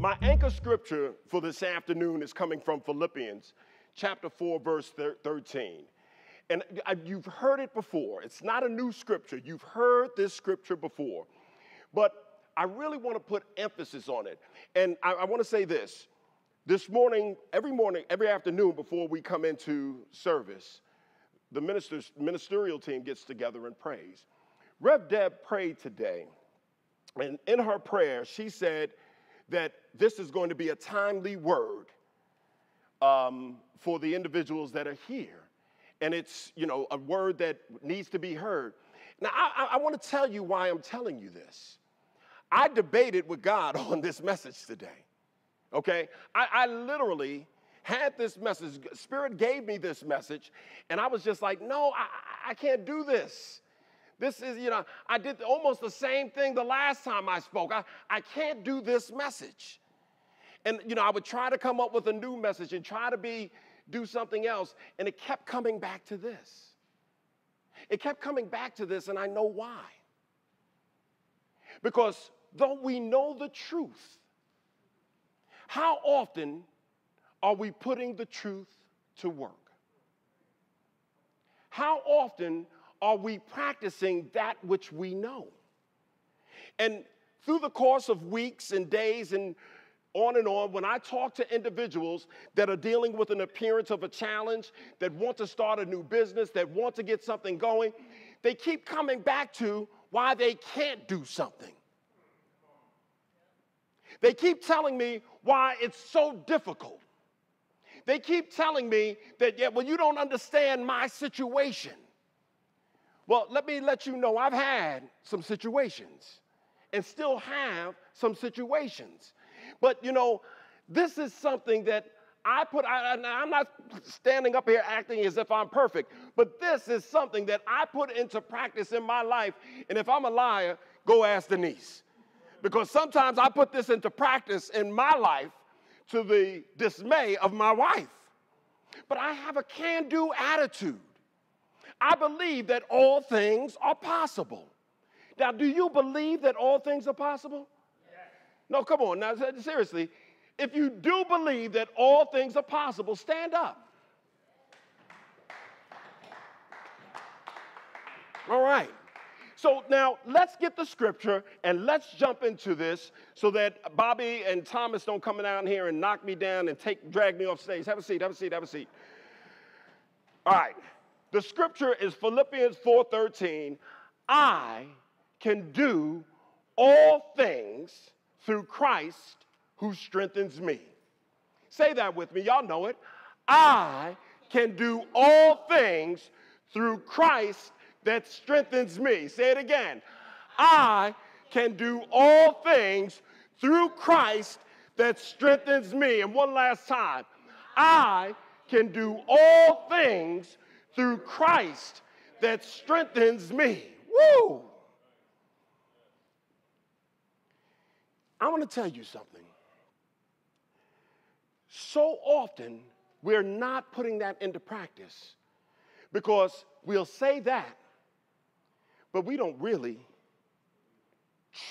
My anchor scripture for this afternoon is coming from Philippians chapter 4, verse 13. And you've heard it before. It's not a new scripture. You've heard this scripture before. But I really want to put emphasis on it. And I want to say this. This morning, every afternoon before we come into service, the ministerial team gets together and prays. Rev Deb prayed today. And in her prayer, she said that this is going to be a timely word for the individuals that are here. And it's, a word that needs to be heard. Now, I want to tell you why I'm telling you this. I debated with God on this message today, okay? I literally had this message. Spirit gave me this message, and I was just like, no, I can't do this. This is, I did almost the same thing the last time I spoke. I can't do this message. And, I would try to come up with a new message and try to do something else, and it kept coming back to this. It kept coming back to this, and I know why. Because though we know the truth, how often are we putting the truth to work? How often are we practicing that which we know? And through the course of weeks and days and on, when I talk to individuals that are dealing with an appearance of a challenge, that want to start a new business, that want to get something going, they keep coming back to why they can't do something. They keep telling me why it's so difficult. They keep telling me that, you don't understand my situation. Well, let me let you know I've had some situations and still have some situations. But, this is something that I'm not standing up here acting as if I'm perfect, but this is something that I put into practice in my life. And if I'm a liar, go ask Denise. Because sometimes I put this into practice in my life to the dismay of my wife. But I have a can-do attitude. I believe that all things are possible. Now, do you believe that all things are possible? Yes. No, come on. Now, seriously, if you do believe that all things are possible, stand up. All right. So now let's get the scripture and let's jump into this so that Bobby and Thomas don't come down here and knock me down and drag me off stage. Have a seat, have a seat, have a seat. All right. The scripture is Philippians 4:13. I can do all things through Christ who strengthens me. Say that with me. Y'all know it. I can do all things through Christ that strengthens me. Say it again. I can do all things through Christ that strengthens me. And one last time. I can do all things through Christ that strengthens me. Woo! I want to tell you something. So often, we're not putting that into practice because we'll say that, but we don't really,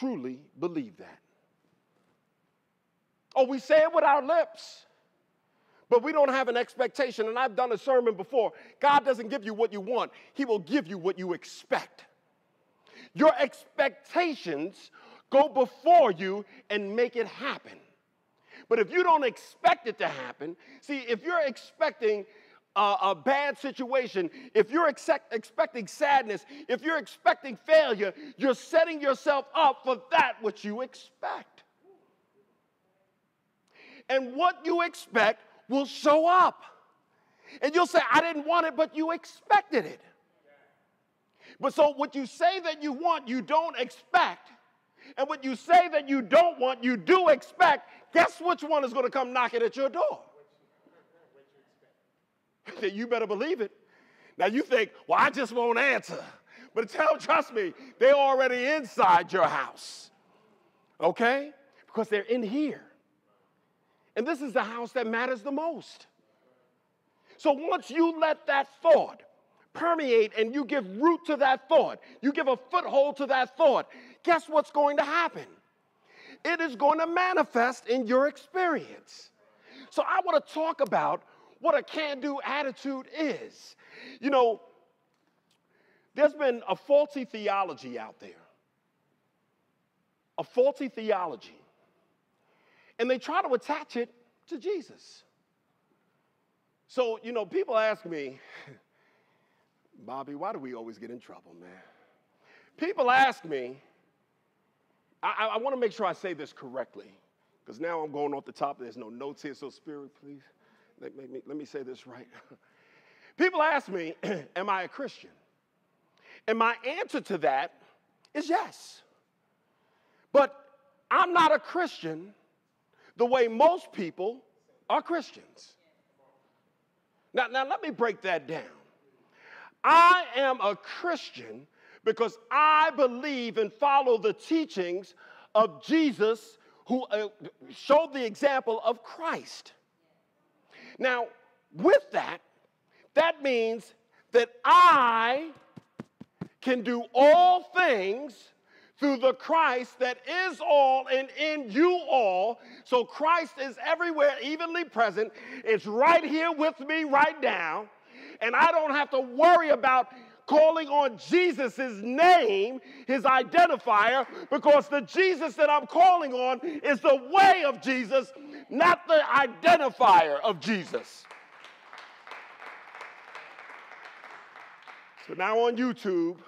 truly believe that. Oh, we say it with our lips, but we don't have an expectation. And I've done a sermon before. God doesn't give you what you want. He will give you what you expect. Your expectations go before you and make it happen. But if you don't expect it to happen, see, if you're expecting a bad situation, if you're expecting sadness, if you're expecting failure, you're setting yourself up for that which you expect. And what you expect will show up. And you'll say, I didn't want it, but you expected it. But so what you say that you want, you don't expect. And what you say that you don't want, you do expect. Guess which one is going to come knocking at your door? You better believe it. Now you think, well, I just won't answer. But trust me, they're already inside your house. Okay? Because they're in here. And this is the house that matters the most. So once you let that thought permeate and you give root to that thought, you give a foothold to that thought, guess what's going to happen? it is going to manifest in your experience. So I want to talk about what a can-do attitude is. You know, there's been a faulty theology out there. A faulty theology. And they try to attach it to Jesus. So, you know, people ask me, Bobby, why do we always get in trouble, man? People ask me, I want to make sure I say this correctly, because now I'm going off the top. There's no notes here, so Spirit, please, let me say this right. People ask me, am I a Christian? And my answer to that is yes. But I'm not a Christian the way most people are Christians. Now let me break that down. I am a Christian because I believe and follow the teachings of Jesus, who showed the example of Christ. Now, with that, that means that I can do all things through the Christ that is all and in you all. So Christ is everywhere, evenly present. It's right here with me right now. And I don't have to worry about calling on Jesus' name, his identifier, because the Jesus that I'm calling on is the way of Jesus, not the identifier of Jesus. So now on YouTube,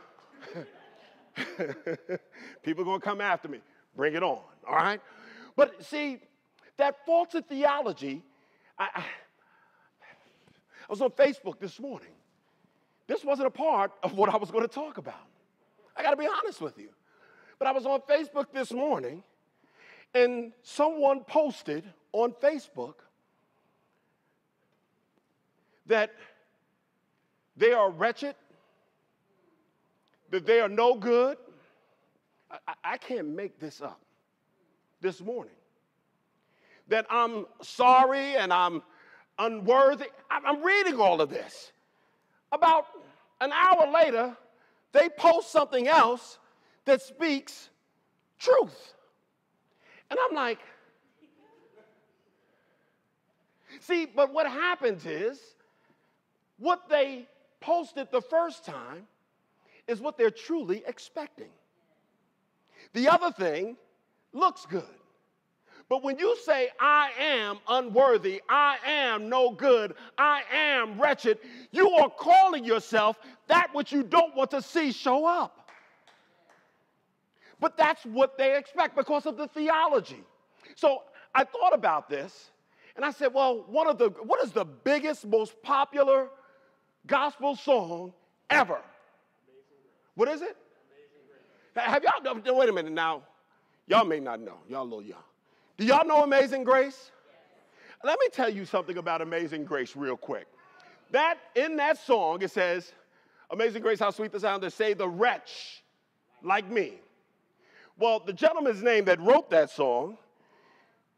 people are going to come after me. Bring it on, all right? But see, that faulty theology, I was on Facebook this morning. This wasn't a part of what I was going to talk about. I got to be honest with you. But I was on Facebook this morning, and someone posted on Facebook that they are wretched, that they are no good. I can't make this up. This morning. That I'm sorry and I'm unworthy. I'm reading all of this. About an hour later, they post something else that speaks truth. And I'm like, see, but what happens is, what they posted the first time is what they're truly expecting. The other thing looks good. But when you say, I am unworthy, I am no good, I am wretched, you are calling yourself that which you don't want to see show up. But that's what they expect because of the theology. So I thought about this, and I said, well, what is the biggest, most popular gospel song ever? What is it? Have y'all, wait a minute now. Y'all may not know. Y'all a little young. Do y'all know Amazing Grace? Let me tell you something about Amazing Grace real quick. In that song, it says, Amazing Grace, how sweet the sound that saved the wretch like me. Well, the gentleman's name that wrote that song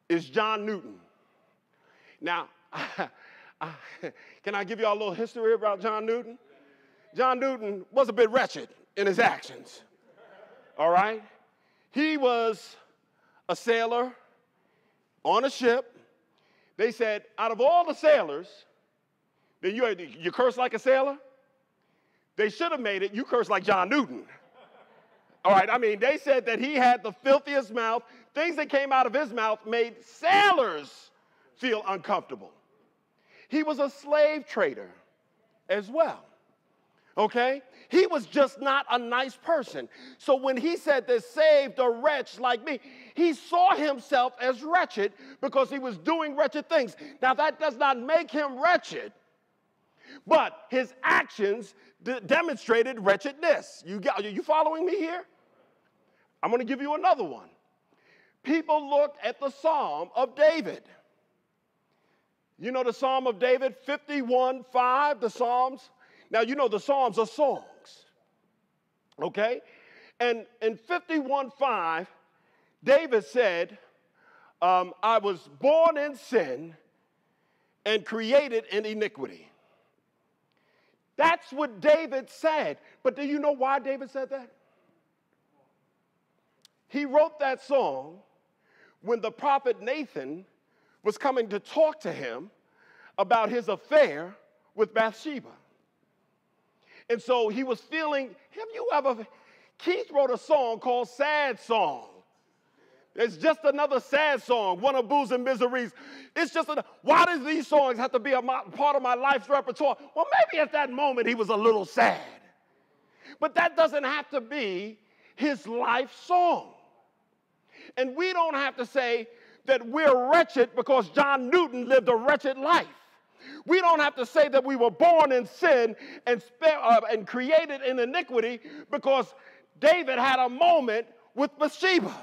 is John Newton. Now, can I give you all a little history about John Newton? John Newton was a bit wretched in his actions, all right? He was a sailor on a ship. They said, out of all the sailors, that you curse like a sailor? They should have made it, you curse like John Newton. All right, I mean, they said that he had the filthiest mouth. Things that came out of his mouth made sailors feel uncomfortable. He was a slave trader as well. Okay? He was just not a nice person. So when he said that saved a wretch like me, he saw himself as wretched because he was doing wretched things. Now that does not make him wretched, but his actions demonstrated wretchedness. You following me here? I'm going to give you another one. People look at the Psalm of David. You know the Psalm of David, 51:5, the Psalms? Now, you know the Psalms are songs, okay? And in 51:5, David said, I was born in sin and created in iniquity. That's what David said. But do you know why David said that? He wrote that song when the prophet Nathan was coming to talk to him about his affair with Bathsheba. And so he was feeling, Keith wrote a song called Sad Song. It's just another sad song, one of Booze and Miseries. Why does these songs have to be a part of my life's repertoire? Well, maybe at that moment he was a little sad. But that doesn't have to be his life song. And we don't have to say that we're wretched because John Newton lived a wretched life. We don't have to say that we were born in sin and created in iniquity because David had a moment with Bathsheba.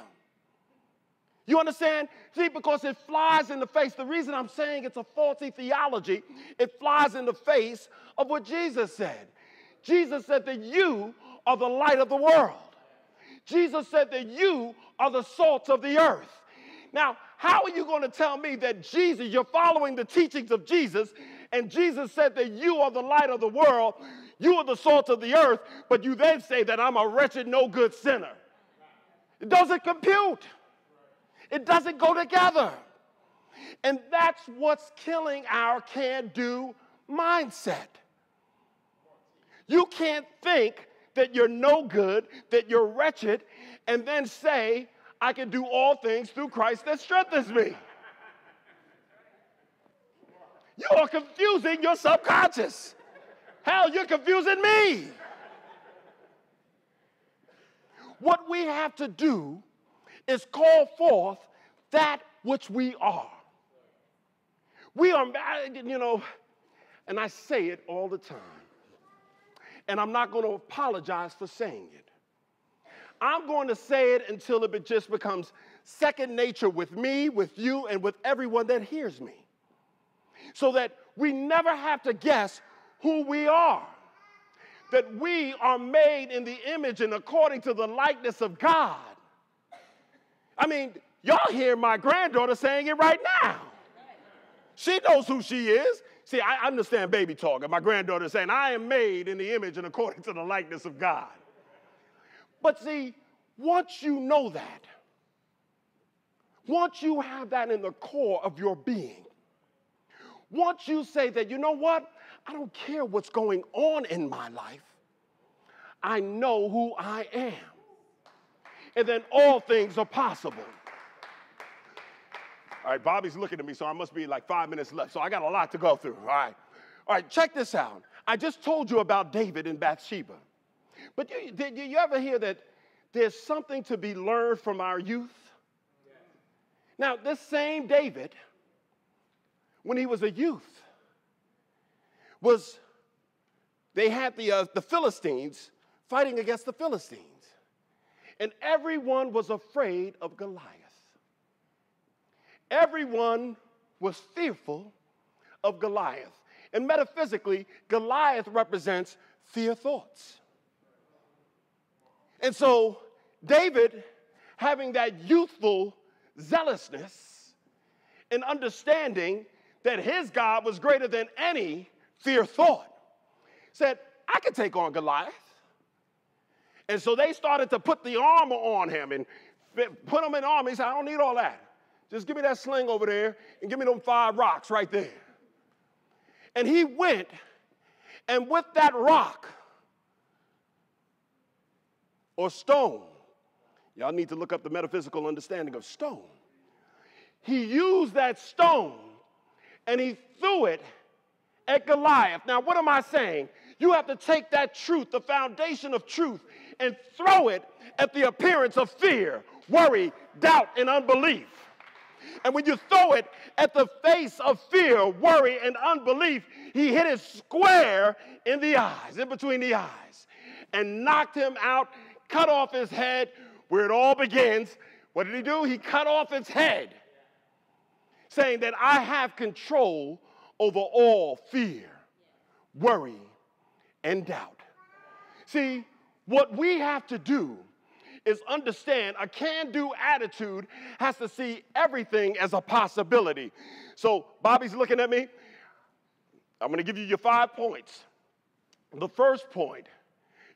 You understand? See, because it flies in the face. The reason I'm saying it's a faulty theology, it flies in the face of what Jesus said. Jesus said that you are the light of the world. Jesus said that you are the salt of the earth. Now, how are you going to tell me that you're following the teachings of Jesus, and Jesus said that you are the light of the world, you are the salt of the earth, but you then say that I'm a wretched, no good sinner? It doesn't compute. It doesn't go together. And that's what's killing our can-do mindset. You can't think that you're no good, that you're wretched, and then say, I can do all things through Christ that strengthens me. You are confusing your subconscious. Hell, you're confusing me. What we have to do is call forth that which we are. We are, and I say it all the time, and I'm not going to apologize for saying it. I'm going to say it until it just becomes second nature with me, with you, and with everyone that hears me, so that we never have to guess who we are, that we are made in the image and according to the likeness of God. I mean, y'all hear my granddaughter saying it right now. She knows who she is. See, I understand baby talk, and my granddaughter is saying, I am made in the image and according to the likeness of God. But see, once you know that, once you have that in the core of your being, once you say that, you know what, I don't care what's going on in my life, I know who I am. And then all things are possible. All right, Bobby's looking at me, so I must be like 5 minutes left. So I got a lot to go through. All right, check this out. I just told you about David and Bathsheba. But did you ever hear that there's something to be learned from our youth? Now, this same David, when he was a youth, they had the Philistines fighting against the Philistines. And everyone was afraid of Goliath. Everyone was fearful of Goliath. And metaphysically, Goliath represents fear thoughts. And so David, having that youthful zealousness and understanding that his God was greater than any fear thought, said, I can take on Goliath. And so they started to put the armor on him and put him in armor. He said, I don't need all that. Just give me that sling over there and give me them 5 rocks right there. And he went, and with that rock or stone, y'all need to look up the metaphysical understanding of stone. He used that stone and he threw it at Goliath. Now, what am I saying? You have to take that truth, the foundation of truth, and throw it at the appearance of fear, worry, doubt, and unbelief. And when you throw it at the face of fear, worry, and unbelief, he hit it square in the eyes, in between the eyes, and knocked him out, cut off his head, where it all begins. What did he do? He cut off his head, saying that I have control over all fear, worry, and doubt. See, what we have to do is understand a can-do attitude has to see everything as a possibility. So Bobby's looking at me. I'm going to give you your 5 points. The first point,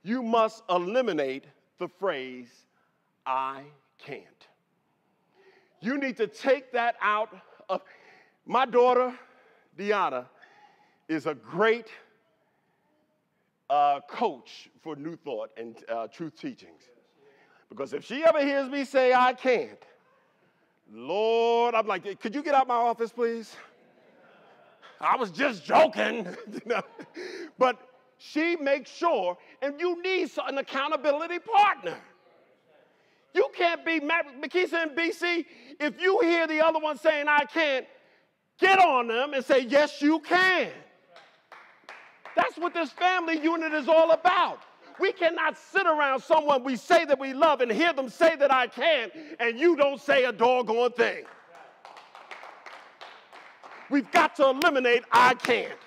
you must eliminate the phrase, I can't. You need to take that out of. My daughter, Deanna, is a great coach for New Thought and Truth Teachings. Because if she ever hears me say I can't, Lord, I'm like, could you get out my office, please? I was just joking. You know? But she makes sure, and you need an accountability partner. You can't be Makisa and BC. If you hear the other one saying I can't, get on them and say, yes, you can. That's what this family unit is all about. We cannot sit around someone we say that we love and hear them say that I can, and you don't say a doggone thing. We've got to eliminate I can't.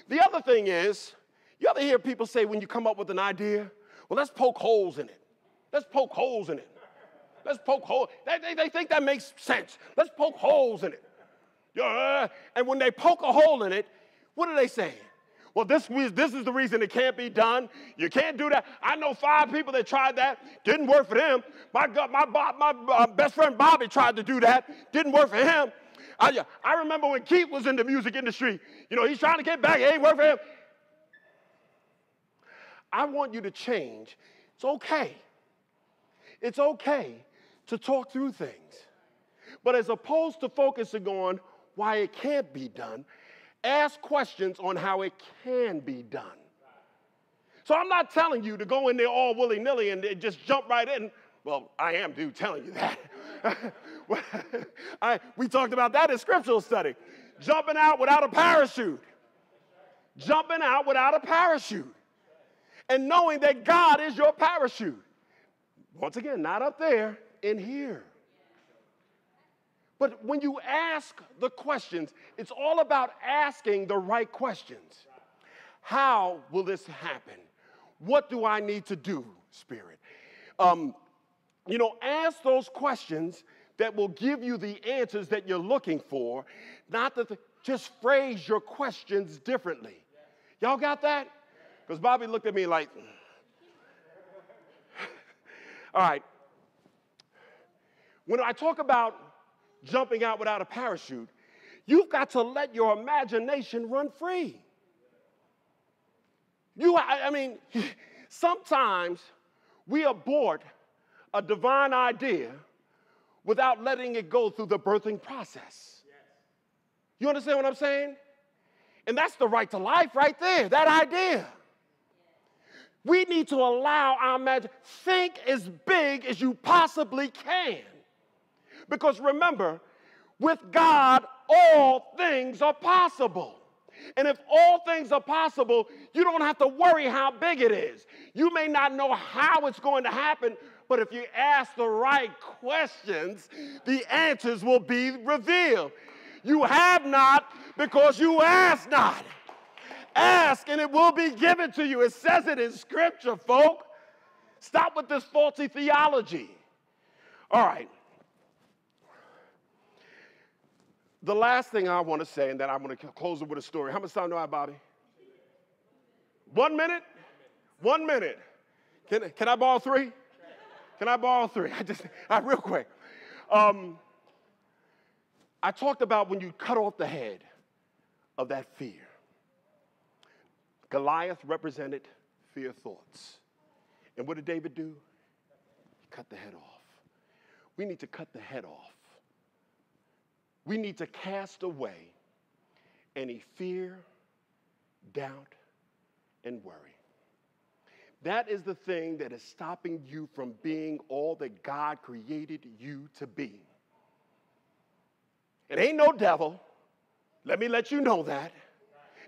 The other thing is, you ever hear people say when you come up with an idea, well, let's poke holes in it. Let's poke holes in it. Let's poke holes. They think that makes sense. Let's poke holes in it. And when they poke a hole in it, what do they say? Well, this is the reason it can't be done. You can't do that. I know 5 people that tried that. Didn't work for them. My best friend Bobby tried to do that. Didn't work for him. I remember when Keith was in the music industry. You know, he's trying to get back. It ain't work for him. I want you to change. It's okay. It's okay to talk through things. But as opposed to focusing on why it can't be done, ask questions on how it can be done. So I'm not telling you to go in there all willy-nilly and just jump right in. Well, I am telling you that. We talked about that in scriptural study. Jumping out without a parachute. Jumping out without a parachute. And knowing that God is your parachute. Once again, not up there, in here. But when you ask the questions, it's all about asking the right questions. How will this happen? What do I need to do, Spirit? Ask those questions that will give you the answers that you're looking for, not that just phrase your questions differently. Y'all got that? Because Bobby looked at me like, all right. When I talk about jumping out without a parachute, you've got to let your imagination run free. Sometimes we abort a divine idea without letting it go through the birthing process. You understand what I'm saying? And that's the right to life right there, that idea. We need to allow our imagination, think as big as you possibly can. Because remember, with God, all things are possible. And if all things are possible, you don't have to worry how big it is. You may not know how it's going to happen, but if you ask the right questions, the answers will be revealed. You have not because you ask not. Ask and it will be given to you. It says it in Scripture, folk. Stop with this faulty theology. All right. The last thing I want to say, and then I'm going to close it with a story. How much time do I have, Bobby? 1 minute? 1 minute. Can I borrow 3? Can I borrow 3? Real quick. I talked about when you cut off the head of that fear. Goliath represented fear thoughts. And what did David do? He cut the head off. We need to cut the head off. We need to cast away any fear, doubt, and worry. That is the thing that is stopping you from being all that God created you to be. It ain't no devil. Let me let you know that.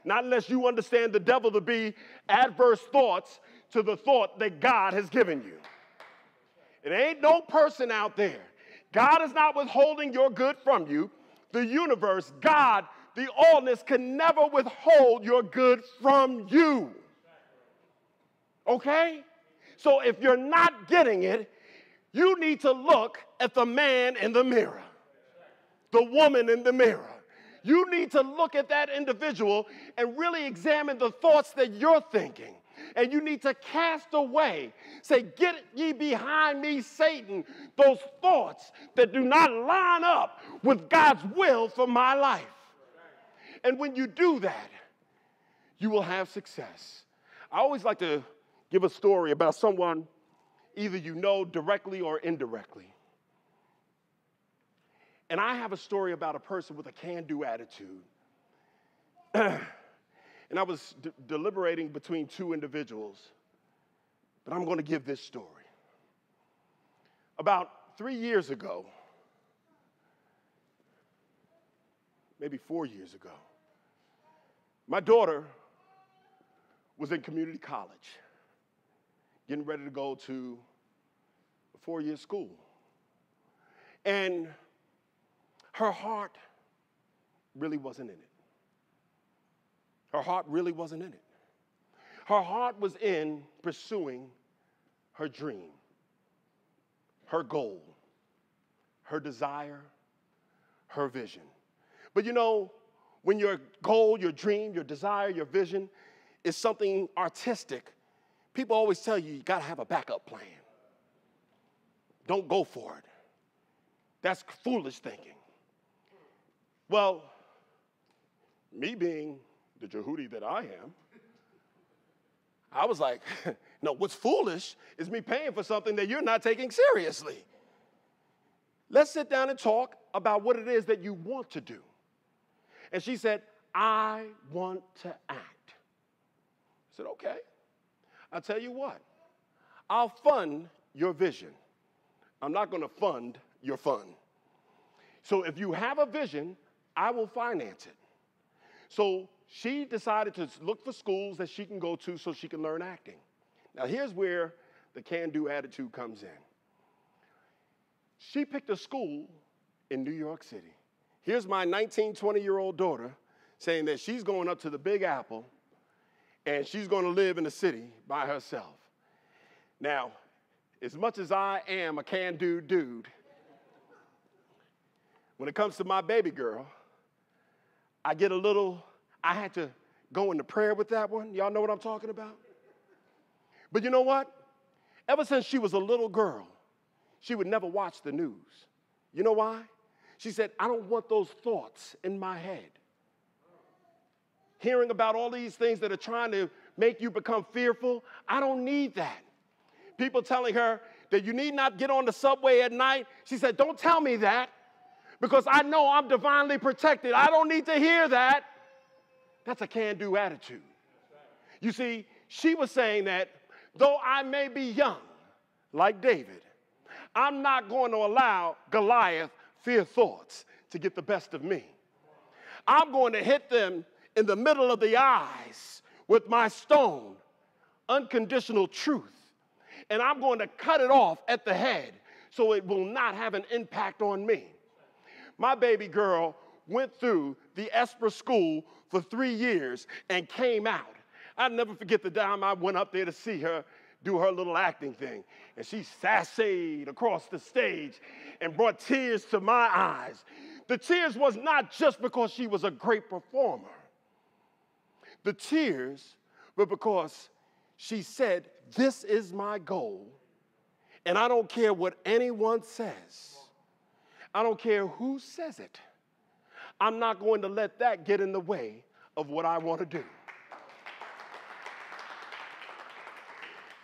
Not unless you understand the devil to be adverse thoughts to the thought that God has given you. It ain't no person out there. God is not withholding your good from you. The universe, God, the allness can never withhold your good from you. Okay? So if you're not getting it, you need to look at the man in the mirror, the woman in the mirror. You need to look at that individual and really examine the thoughts that you're thinking. And you need to cast away. Say, get ye behind me, Satan, those thoughts that do not line up with God's will for my life. And when you do that, you will have success. I always like to give a story about someone either you know directly or indirectly. And I have a story about a person with a can-do attitude. And I was deliberating between two individuals, but I'm going to give this story. About 3 years ago, maybe 4 years ago, my daughter was in community college, getting ready to go to a 4-year school. And her heart really wasn't in it. Her heart really wasn't in it. Her heart was in pursuing her dream, her goal, her desire, her vision. But you know, when your goal, your dream, your desire, your vision is something artistic, people always tell you, you got to have a backup plan. Don't go for it. That's foolish thinking. Well, me being the Jehudi that I am, I was like, no, what's foolish is me paying for something that you're not taking seriously. Let's sit down and talk about what it is that you want to do. And she said, I want to act. I said, okay. I'll tell you what. I'll fund your vision. I'm not going to fund your fun. So if you have a vision, I will finance it. So she decided to look for schools that she can go to so she can learn acting. Now, here's where the can-do attitude comes in. She picked a school in New York City. Here's my 19, 20-year-old daughter saying that she's going up to the Big Apple and she's going to live in the city by herself. Now, as much as I am a can-do dude, when it comes to my baby girl, I had to go into prayer with that one. Y'all know what I'm talking about? But you know what? Ever since she was a little girl, she would never watch the news. You know why? She said, I don't want those thoughts in my head. Hearing about all these things that are trying to make you become fearful, I don't need that. People telling her that you need not get on the subway at night. She said, don't tell me that because I know I'm divinely protected. I don't need to hear that. That's a can-do attitude. You see, she was saying that though I may be young, like David, I'm not going to allow Goliath fear thoughts to get the best of me. I'm going to hit them in the middle of the eyes with my stone, unconditional truth. And I'm going to cut it off at the head so it will not have an impact on me. My baby girl went through the Esper school for 3 years and came out. I'll never forget the time I went up there to see her do her little acting thing. And she sashayed across the stage and brought tears to my eyes. The tears was not just because she was a great performer. The tears were because she said, this is my goal, and I don't care what anyone says. I don't care who says it. I'm not going to let that get in the way of what I want to do.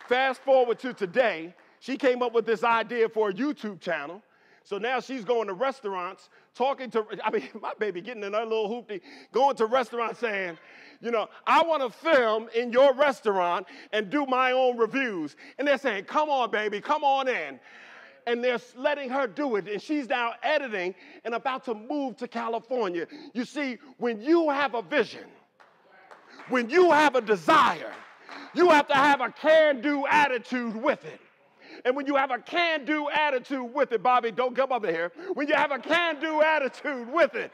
Fast forward to today, she came up with this idea for a YouTube channel. So now she's going to restaurants, my baby getting in her little hoopty, going to restaurants saying, you know, I want to film in your restaurant and do my own reviews. And they're saying, come on, baby, come on in. And they're letting her do it. And she's now editing and about to move to California. You see, when you have a vision, when you have a desire, you have to have a can-do attitude with it. And when you have a can-do attitude with it, Bobby, don't come up here. When you have a can-do attitude with it,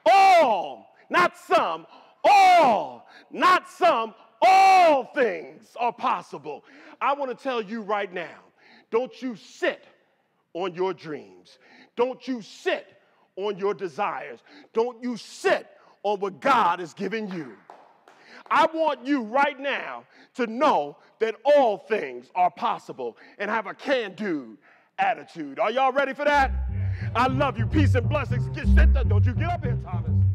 all, not some, all, not some, all things are possible. I want to tell you right now, don't you sit on your dreams. Don't you sit on your desires. Don't you sit on what God has given you. I want you right now to know that all things are possible and have a can-do attitude. Are y'all ready for that? I love you. Peace and blessings. Don't you get up here, Thomas.